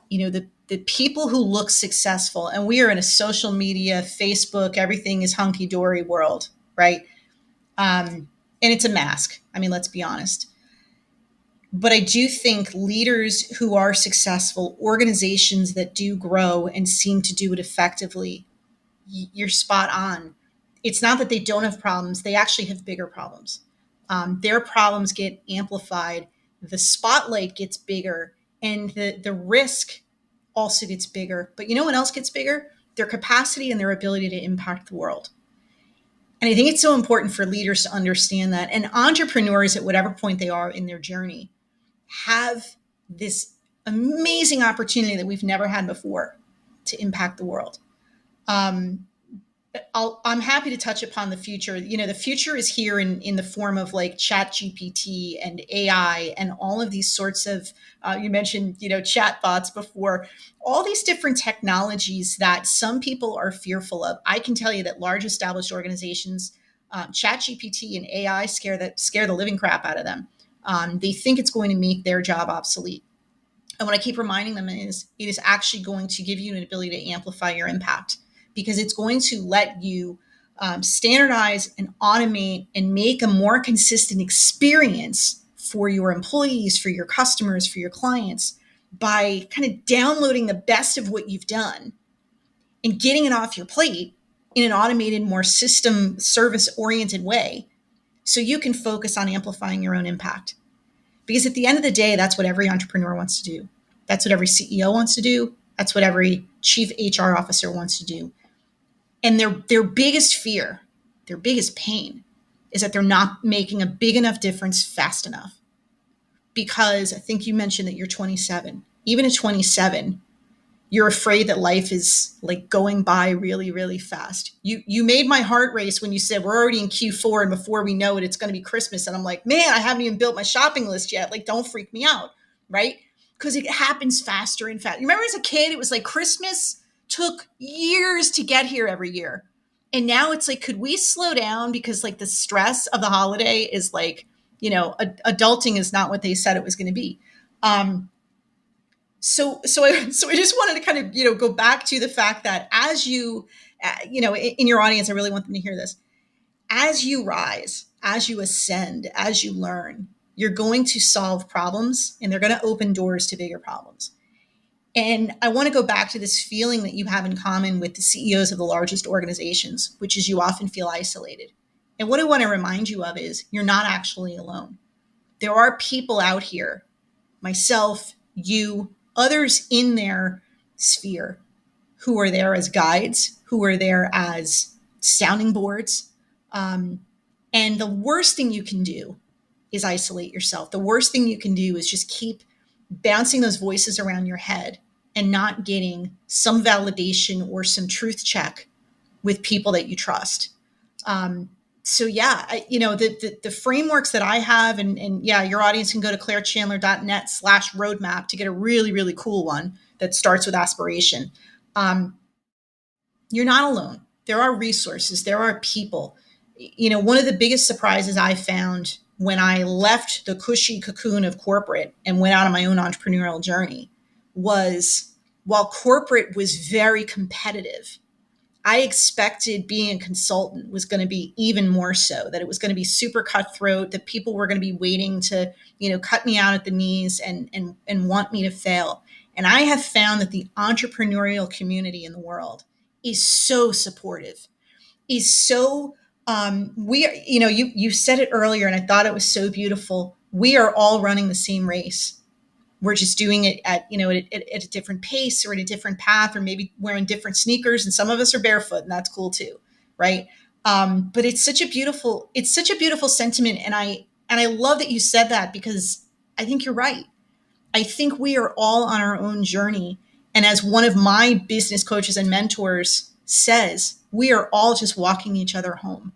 the people who look successful, and we are in a social media, Facebook, everything is hunky dory world, right? And it's a mask. Let's be honest. But I do think leaders who are successful, organizations that do grow and seem to do it effectively, you're spot on. It's not that they don't have problems, they actually have bigger problems. Their problems get amplified, the spotlight gets bigger, and the risk also gets bigger. But you know what else gets bigger? Their capacity and their ability to impact the world. And I think it's so important for leaders to understand that. And entrepreneurs, at whatever point they are in their journey, have this amazing opportunity that we've never had before to impact the world. I'm happy to touch upon the future. The future is here in the form of like Chat GPT and AI and all of these sorts of, you mentioned, chat bots before, all these different technologies that some people are fearful of. I can tell you that large established organizations, Chat GPT and AI scare the living crap out of them. They think it's going to make their job obsolete. And what I keep reminding them is it is actually going to give you an ability to amplify your impact, because it's going to let you standardize and automate and make a more consistent experience for your employees, for your customers, for your clients, by kind of downloading the best of what you've done and getting it off your plate in an automated, more system service oriented way, so you can focus on amplifying your own impact. Because at the end of the day, that's what every entrepreneur wants to do. That's what every CEO wants to do. That's what every chief HR officer wants to do. And their biggest fear, their biggest pain, is that they're not making a big enough difference fast enough. Because I think you mentioned that you're 27. Even at 27, you're afraid that life is like going by really, really fast. You made my heart race when you said we're already in Q4 and before we know it, it's going to be Christmas. And I'm like, man, I haven't even built my shopping list yet. Like, don't freak me out, right? Because it happens faster and faster. You remember as a kid, it was like Christmas took years to get here every year. And now it's like, could we slow down? Because like the stress of the holiday is like, adulting is not what they said it was going to be. So I just wanted to kind of, go back to the fact that as you, in your audience, I really want them to hear this. As you rise, as you ascend, as you learn, you're going to solve problems and they're going to open doors to bigger problems. And I want to go back to this feeling that you have in common with the CEOs of the largest organizations, which is you often feel isolated. And what I want to remind you of is you're not actually alone. There are people out here, myself, you, others in their sphere, who are there as guides, who are there as sounding boards. And the worst thing you can do is isolate yourself. The worst thing you can do is just keep bouncing those voices around your head and not getting some validation or some truth check with people that you trust. So yeah, the frameworks that I have, and yeah, your audience can go to clairechandler.net/roadmap to get a really, really cool one that starts with aspiration. You're not alone. There are resources. There are people. One of the biggest surprises I found when I left the cushy cocoon of corporate and went out on my own entrepreneurial journey was, while corporate was very competitive, I expected being a consultant was going to be even more so, that it was going to be super cutthroat, that people were going to be waiting to, cut me out at the knees and want me to fail. And I have found that the entrepreneurial community in the world is so supportive, is so we are, you said it earlier and I thought it was so beautiful. We are all running the same race. We're just doing it at a different pace or at a different path, or maybe wearing different sneakers, and some of us are barefoot, and that's cool too, right? But it's such a beautiful sentiment, and I love that you said that, because I think you're right. I think we are all on our own journey, and as one of my business coaches and mentors says, we are all just walking each other home.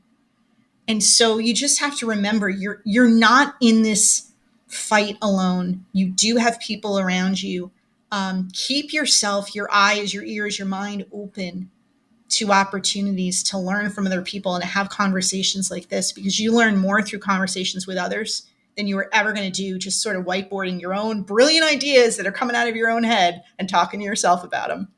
And so you just have to remember you're not in this fight alone. You do have people around you. Keep yourself, your eyes, your ears, your mind open to opportunities to learn from other people and to have conversations like this, because you learn more through conversations with others than you were ever going to do just sort of whiteboarding your own brilliant ideas that are coming out of your own head and talking to yourself about them.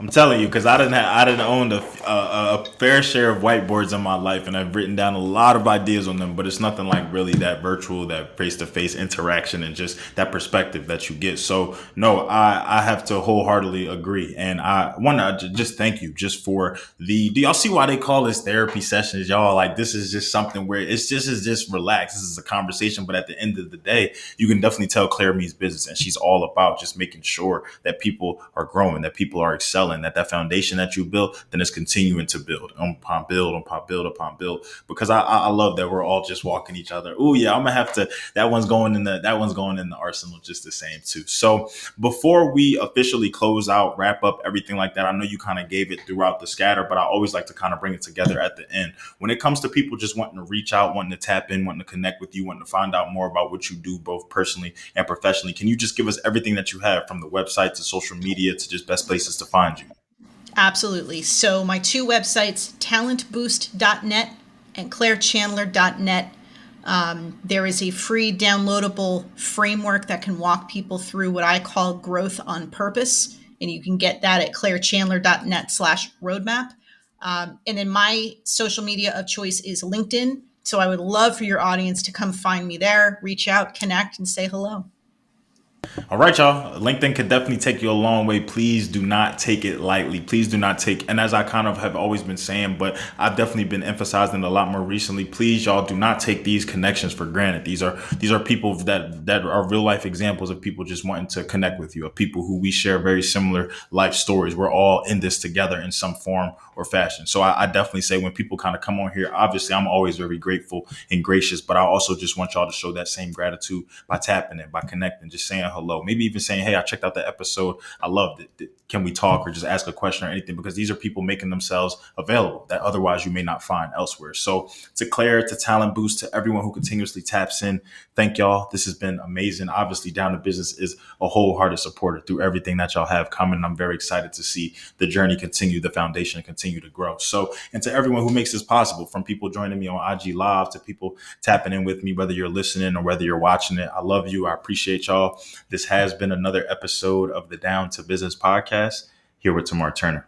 I'm telling you, because I didn't own a fair share of whiteboards in my life, and I've written down a lot of ideas on them. But it's nothing like really that virtual, that face to face interaction, and just that perspective that you get. So no, I have to wholeheartedly agree, and I want to just thank you just for the. Do y'all see why they call this therapy sessions, y'all? Like, this is just something where is just relaxed. This is a conversation, but at the end of the day, you can definitely tell Claire means business, and she's all about just making sure that people are growing, that people are excelling, that foundation that you built, then it's continuing to build upon build upon build upon build. Because I love that we're all just walking each other. Oh yeah, I'm gonna have to. That one's going in the arsenal just the same too. So before we officially close out, wrap up, everything like that, I know you kind of gave it throughout the scatter, but I always like to kind of bring it together at the end. When it comes to people just wanting to reach out, wanting to tap in, wanting to connect with you, wanting to find out more about what you do, both personally and professionally, can you just give us everything that you have, from the website to social media to just best places to find you? Absolutely. So my two websites, talentboost.net and clairechandler.net. There is a free downloadable framework that can walk people through what I call growth on purpose. And you can get that at clairechandler.net/roadmap. And then my social media of choice is LinkedIn. So I would love for your audience to come find me there, reach out, connect, and say hello. All right, y'all. LinkedIn could definitely take you a long way. Please do not take it lightly. Please do not take, and as I kind of have always been saying, but I've definitely been emphasizing a lot more recently, please, y'all, do not take these connections for granted. These are people that are real life examples of people just wanting to connect with you, of people who we share very similar life stories. We're all in this together in some form or fashion. So I definitely say, when people kind of come on here, obviously I'm always very grateful and gracious, but I also just want y'all to show that same gratitude by tapping in, by connecting, just saying hello, maybe even saying, hey, I checked out the episode, I loved it. Can we talk, or just ask a question or anything? Because these are people making themselves available that otherwise you may not find elsewhere. So to Claire, to Talent Boost, to everyone who continuously taps in, thank y'all. This has been amazing. Obviously, Down to Business is a wholehearted supporter through everything that y'all have coming. I'm very excited to see the journey continue, the foundation continue to grow. So, and to everyone who makes this possible, from people joining me on IG Live to people tapping in with me, whether you're listening or whether you're watching it, I love you. I appreciate y'all. This has been another episode of the Down to Business podcast here with Tamar Turner.